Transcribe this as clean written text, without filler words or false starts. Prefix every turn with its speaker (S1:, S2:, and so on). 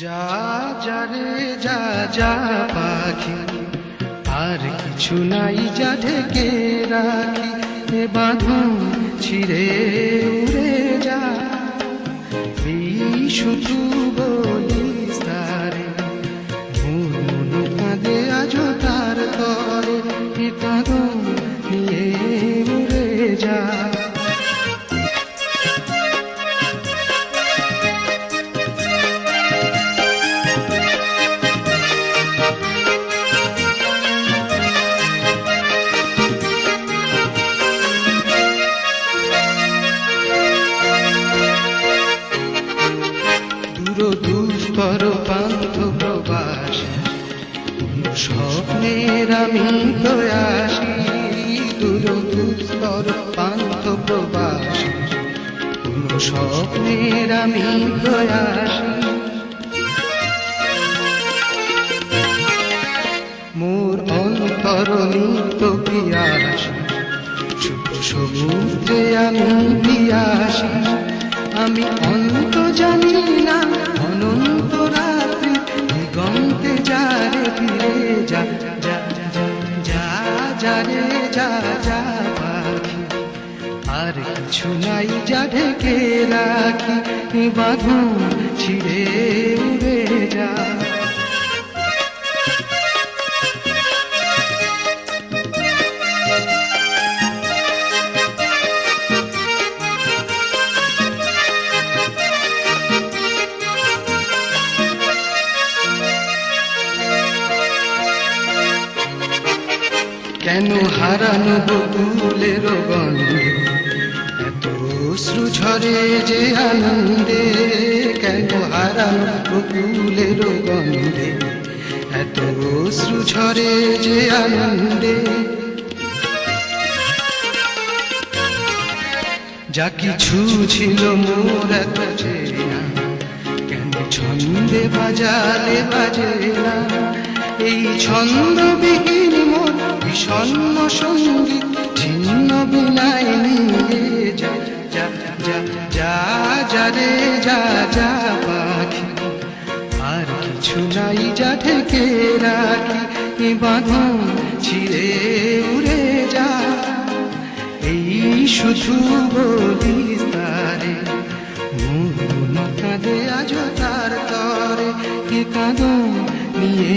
S1: যা যা রে যা যা পাখি, আর কিছু নাই যা ঢেকে রাখি। এ বাঁধন ছিঁড়ে উড়ে যা, এই শুধু বলিস তারে। মন মন কাঁদে আজও তার তরে, এ কাঁদন নিয়ে উড়ে যা। দুস্তর পান্থ প্রবাস, স্বপ্নের আমি প্রয়াসী। দুস্তর পান্থ প্রবাস, স্বপ্নের আমি প্রয়াসী। মোর অন্তর নিত্য পিয়াসী, সমুদ্রে আমি পিয়াসী। আমি অন্ত জানি না অনন্ত রাত্রি, দিগন্তে যারে ফিরে যা যা যা যা যা রে যা যা পাখি, আর কিছু নাই যা ঢেকে রাখি। বাঁধন ছিঁড়ে উড়ে যা। কেন হারানো বকুলের গন্ধে, এত অশ্রু ঝরে যে আনন্দে। কেন হারানো বকুলের গন্ধে, এত অশ্রু ঝরে যে আনন্দে। যা কিছু ছিল মোর এত চেনা, কেন ছন্দে বাজালে বাজে না। এই ছন্দবিহীন মোর বিষণ্ণ সঙ্গীত, ছিন্ন বিনায় নিয়ে যা যা যা যা যা রে যা যা পাখি, আর কিছু নাই যা ঢেকে রাখি। বাঁধন ছিঁড়ে উড়ে যা, এই শুধু বলিস তারে। মন কাঁদে আজ তার তরে, এ কাঁদন নিয়ে